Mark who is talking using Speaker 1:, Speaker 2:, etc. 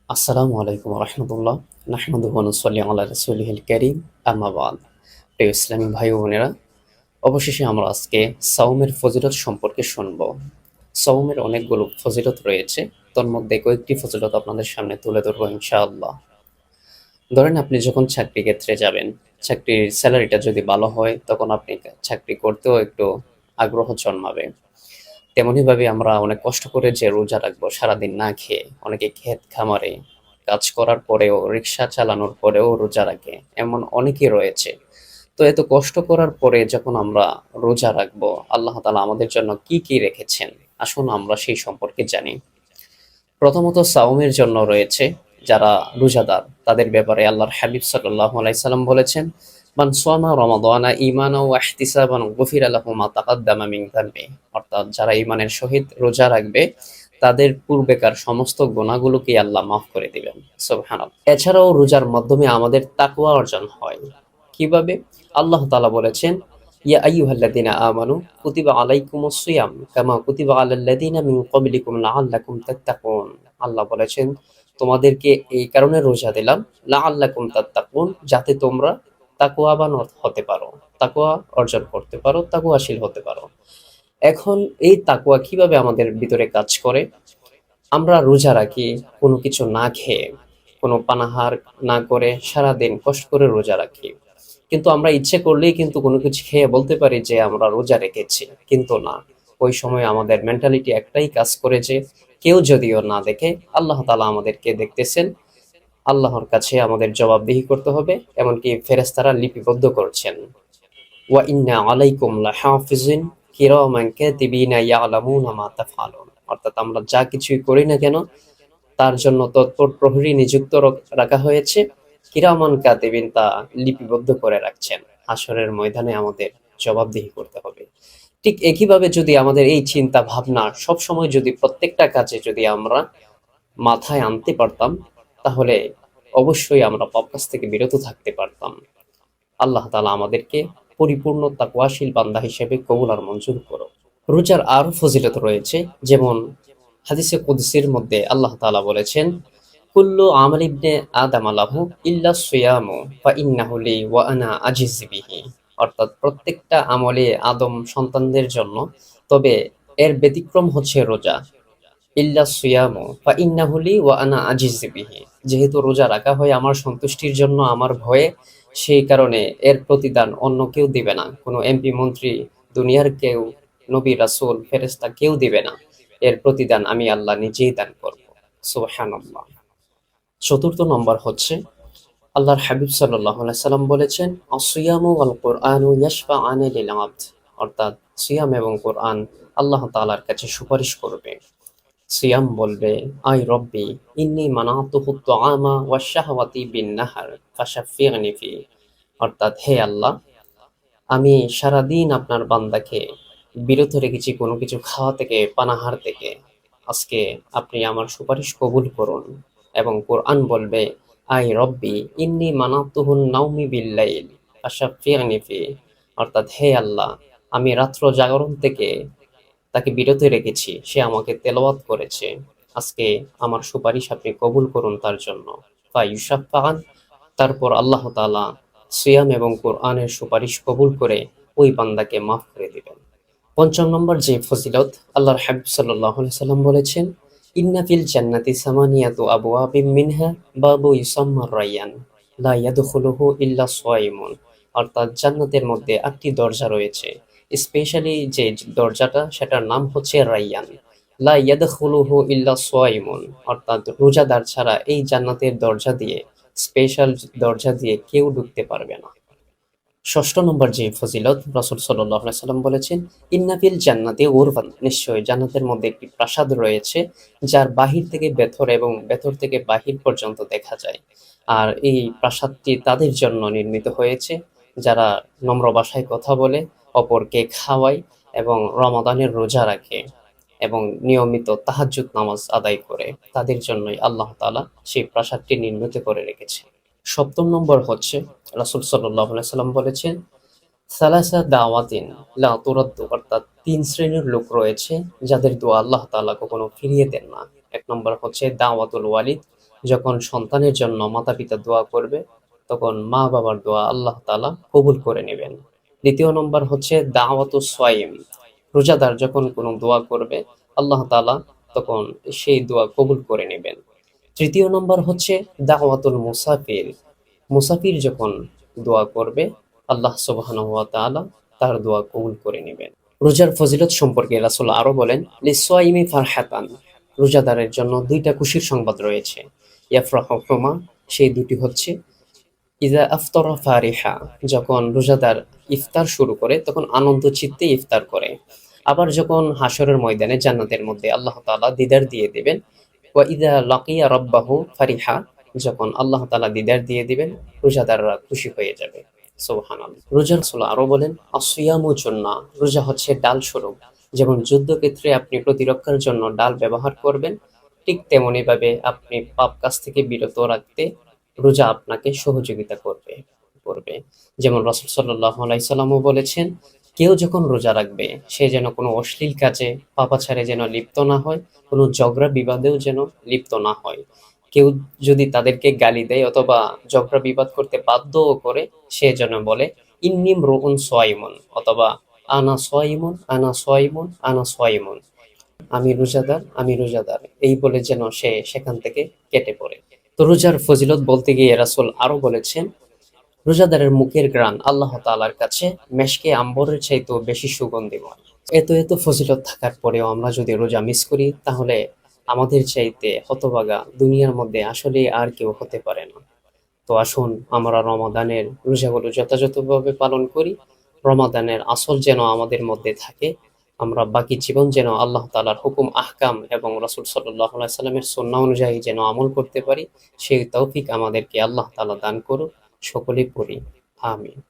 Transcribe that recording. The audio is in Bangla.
Speaker 1: আসসালামু আলাইকুম রহমতুল্লাহ নাহমাদুহু ওয়া নুসাল্লি আলা রাসূলিহিল কারীম আম্মা বাদ। প্রিয় ইসলামী ভাই ও বোনেরা, অবশেষে আমরা আজকে সাওমের ফজিলত সম্পর্কে শুনব। সাওমের অনেকগুলো ফজিলত রয়েছে, তার মধ্যে কয়েকটি ফজিলত আপনাদের সামনে তুলে ধরবো ইনশাআল্লাহ। ধরেন আপনি যখন চাকরি ক্ষেত্রে যাবেন, চাকরির স্যালারিটা যদি ভালো হয় তখন আপনি চাকরি করতেও একটু আগ্রহ জন্মাবে। তেমনিভাবে আমরা অনেক কষ্ট করে যে রোজা রাখবো সারাদিন না খেয়ে, অনেকে ক্ষেত খামারে কাজ করার পরেও, রিক্সা চালানোর পরেও রোজা রাখে, এমন অনেকেই রয়েছে। তো এত কষ্ট করার পরে যখন আমরা রোজা রাখবো, আল্লাহ তাআলা আমাদের জন্য কি কি রেখেছেন, আসুন আমরা সেই সম্পর্কে জানি। প্রথমত সাওমের জন্য রয়েছে, যারা রোজাদার তাদের ব্যাপারে আল্লাহর হাবিব সাল্লাল্লাহু আলাইহি সাল্লাম বলেছেন, মান সামা রমাদানা ঈমানাও ওয়া ইহতিসাবান গুফিরা লাহু মা তাকাদ্দামা মিন যানবি। অর্থাৎ যারা ঈমানের সহিত রোজা রাখবে তাদের পূর্বেকার সমস্ত গুনাহগুলোকে আল্লাহ মাফ করে দিবেন। সুবহানাল্লাহ। এছাড়াও রোজার মাধ্যমে আমাদের তাকওয়া অর্জন হয়। কিভাবে? আল্লাহ তাআলা বলেছেন, ইয়া আইয়ুহাল্লাযীনা আমানু কুতিবা আলাইকুমুস সিয়াম কামা কুতিবা আলাল্লাযীনা মিন ক্বাবলিকুম লাআল্লাকুম তাত্তাকুন। আল্লাহ বলেছেন, তোমাদেরকে এই কারণে রোজা দিলাম, লাআল্লাকুম তাত্তাকুন, যাতে তোমরা তাকওয়াবান হতে পারো, তাকওয়া অর্জন করতে পারো, তাকওয়াশীল হতে পারো। এখন এই তাকওয়া কিভাবে আমাদের ভিতরে কাজ করে? আমরা রোজা রাখি কোনো কিছু না খেয়ে, কোনো পানাহার না করে সারাদিন কষ্ট করে রোজা রাখি। কিন্তু আমরা ইচ্ছে করলেই কিন্তু কোনো কিছু খেয়ে বলতে পারি যে আমরা রোজা রেখেছি, কিন্তু না। ওই সময় আমাদের মেন্টালিটি একটাই কাজ করে যে কেউ যদিও না দেখে, আল্লাহ তাআলা আমাদেরকে দেখতেছেন। আল্লাহর কাছে আমাদের জবাবদিহি করতে হবে, এমনকি ফেরেশতারা লিপিবদ্ধ করছেন। ওয়া ইন্না আলাইকুম লাহাফিজিন কিরামান কাতিবিনা ইয়ালামুনা মা তাফআলুন। অর্থাৎ আমরা যা কিছুই করি না কেন তার জন্য তৎপর প্রহরী নিযুক্ত রাখা হয়েছে। কিরামান কাতিবিন তা লিপিবদ্ধ করে রাখছেন। হাসরের ময়দানে আমাদের জবাবদিহি করতে হবে। ঠিক একইভাবে যদি আমাদের এই চিন্তা ভাবনা সবসময় যদি প্রত্যেকটা কাজে যদি আমরা মাথায় আনতে পারতাম, তাহলে অবশ্যই আমরা পাপ কাজ থেকে বিরত থাকতে পারতাম। আল্লাহ তাআলা আমাদেরকে পরিপূর্ণ তাকওয়াশীল বান্দা হিসেবে কবুল আর মঞ্জুর করো। রোজার আরো ফজিলত রয়েছে, যেমন হাদিসে কুদসির মধ্যে আল্লাহ তাআলা বলেছেন, কুল্লু আমাল ইবনে আদম লাহু ইল্লা সিয়ামু ফা ইন্নাহু লি ওয়া আনা আজিজু বিহি। অর্থাৎ প্রত্যেকটা আমলে আদম সন্তানদের জন্য, তবে এর ব্যতিক্রম হচ্ছে রোজা। ইল্লা সিয়ামু ফা ইন্নাহু লি ওয়া আনা আজিজু বিহি। যেহেতু রোজা রাখা হয় আমার সন্তুষ্টির জন্য, আমার ভয়ে, সেই কারণে এর প্রতিদান অন্য কেউ দিবে না। কোনো এমপি মন্ত্রী, দুনিয়ার কেউ, নবী রাসূল ফেরেশতা কেউ দিবে না। এর প্রতিদান আমি আল্লাহ নিজেই দান করব। সুবহানাল্লাহ। চতুর্থ নম্বর হচ্ছে, আল্লাহর হাবিব সাল্লাল্লাহু আলাইহি সাল্লাম বলেছেন, আসিয়ামু ওয়াল কুরআনু ইয়াশফাআনি লিল আবদ। অর্থাৎ সিয়াম এবং কোরআন আল্লাহ তাআলার কাছে সুপারিশ করবে। সিয়াম বলবে, আই রব্বি ইন্নী মানাতুহু তুআমা ওয়াশ শাহওয়াতি বিন নাহার ফাশাফিগনি ফি। অর্থাৎ হে আল্লাহ, আমি সারাদিন আপনার বান্দাকে বিরত রেখেছি কোনো কিছু খাওয়া থেকে, পানাহার থেকে। আজকে আপনি আমার সুপারিশ কবুল করুন। এবং কোরআন বলবে, আই রব্বি ইন্নী মানাতুহুন নাওমি বিল্লাইল ফাশাফিগনি ফি। অর্থাৎ হে আল্লাহ, আমি রাত্র জাগরণ থেকে তাকে বিরত রেখেছি, সে আমাকে তেলাওয়াত করেছে। আজকে আমার সুপারিশ আপনি কবুল করুন তার জন্য। ফায়ুশাফাআন। তারপর আল্লাহ তাআলা সিয়াম এবং কোরআনের সুপারিশ কবুল করে ওই বান্দাকে মাফ করে দিবেন। পঞ্চম নম্বর যে ফজিলত, আল্লাহর হাবিব সাল্লাল্লাহু আলাইহি সাল্লাম বলেছেন, ইন্না ফিল জান্নাতি সামানিয়াতু আবওয়াবিম মিনহা বাবু ইউসাম্মা রায়্যান লা ইয়াদখুলুহু ইল্লা সায়িমুন। অর্থাৎ জান্নাতের মধ্যে ৮টি দরজা রয়েছে। স্পেশালি যে দরজাটা, সেটার নাম হচ্ছে রায়্যান। লা ইয়াদখুলুহু ইল্লা সায়িমুন। অর্থাৎ রোজাদার ছাড়া এই জান্নাতের দরজা দিয়ে, স্পেশাল দরজা দিয়ে কেউ ঢুকতে পারবে না। ষষ্ঠ নম্বর যে ফজিলত, রাসূল সাল্লাল্লাহু আলাইহি সাল্লাম বলেছেন, ইন্না ফিল জান্নাতি গুরফান। নিশ্চয়ই জান্নাতের মধ্যে একটি প্রাসাদ রয়েছে, যার বাহির থেকে ভেতর এবং ভেতর থেকে বাহির পর্যন্ত দেখা যায়। আর এই প্রাসাদটি তাদের জন্য নির্মিত হয়েছে যারা নম্র ভাষায় কথা বলে, অপরকে খাওয়ায় এবং রমাদানের রোজা রাখে এবং নিয়মিত তাহাজ্জুদ নামাজ আদায় করে। তাদের জন্যই আল্লাহ তাআলা সেই প্রাসাদটি নির্মিত করে রেখেছে। সপ্তম নম্বর হচ্ছে, রাসূল সাল্লাল্লাহু আলাইহি সাল্লাম বলেছেন, সালাসা দাওয়াতিন লা তুরাদ্দু। অর্থাৎ ৩ শ্রেণীর লোক রয়েছে যাদের দোয়া আল্লাহ তাআলা কখনো ফিরিয়ে দেন না। ১ নম্বর হচ্ছে দাওয়াতুল ওয়ালিদ, যখন সন্তানের জন্য মাতা-পিতা দোয়া করবে, তখন মা-বাবার দোয়া আল্লাহ তাআলা কবুল করে নেবেন। দ্বিতীয় নম্বর হচ্ছে দাওয়াতুস সাইম। রোজাদার যখন কোনো দোয়া করবে, আল্লাহ তাআলা তখন সেই দোয়া কবুল করে নেবেন। তৃতীয় নম্বর হচ্ছে দাওয়াতুল মুসাফির। মুসাফির যখন দোয়া করবে, আল্লাহ সুবহানাহু ওয়া তাআলা তার দোয়া কবুল করে নেবেন। রোজার ফজিলত সম্পর্কে রাসূল আরো বলেন, লিস-সাইমি ফারহাতান। রোজাদারের জন্য ২টা খুশির সংবাদ রয়েছে। ইয়াফরাহুহুমা, সেই দুটি হচ্ছে ইযা আফতারা ফারিহা, যখন রোজাদার ইফতার শুরু করে তখন আনন্দ চিত্তে ইফতার করে। আবার যখন হাশরের ময়দানে জান্নাতের মধ্যে আল্লাহ তাআলা দিদার দিয়ে দিবেন, ওয়া ইযা লাকিয়া রাব্বাহু ফারিহা, যখন আল্লাহ তাআলা দিদার দিয়ে দিবেন রোজাদাররা খুশি হয়ে যাবে। সুবহানাল্লাহ। রোজার রাসূল আরো বলেন, আসিয়ামু জুন্নাহ। রোজা হচ্ছে ডাল স্বরূপ। যেমন যুদ্ধক্ষেত্রে আপনি প্রতিরক্ষার জন্য ডাল ব্যবহার করবেন, ঠিক তেমনি ভাবে আপনি পাপ কাজ থেকে বিরত রাখতে রোজা আপনাকে সহযোগিতা করবে। যেমন রাসূল সাল্লাল্লাহু আলাইহি সাল্লামও বলেছেন, কেউ যখন রোজা রাখবে সে যেন কোনো অশ্লীল কাজে, পাপাচারে যেন লিপ্ত না হয়, কোনো ঝগড়া বিবাদেও যেন লিপ্ত না হয়। কেউ যদি তাদেরকে গালি দেয় অথবা ঝগড়া বিবাদ করতে বাধ্যও করে, সে যেন বলে ইন্নী ইমরুউন সাইমুন, অথবা আনা সাইমুন, আনা সাইমুন, আনা সাইমুন, আমি রোজাদার, আমি রোজাদার, এই বলে যেন সে সেখান থেকে কেটে পড়ে। তো রোজার ফজিলত বলতে গিয়ে রাসূল আরো বলেছেন, রোজাদারের মুখের ঘ্রাণ আল্লাহ তাআলার কাছে মেশকে আম্বরের চাইতেও বেশি সুগন্ধিময়। এত ফজিলত থাকার পরেও আমরা যদি রোজা মিস করি, তাহলে আমাদের চাইতে হতভাগা দুনিয়ার মধ্যে আসলে আর কেউ হতে পারে না। তো আসুন আমরা রমাদানের রোজাগুলো যথাযথভাবে পালন করি। রমাদানের আসল যেন আমাদের মধ্যে থাকে। আমরা বাকি জীবন যেন আল্লাহ তাআলার হুকুম আহকাম এবং রাসূল সাল্লাল্লাহু আলাইহি সাল্লামের সুন্নাহ অনুযায়ী যেন আমল করতে পারি, সেই তৌফিক আমাদেরকে আল্লাহ তাআলা দান করুন। সকলেই পড়ি আমিন।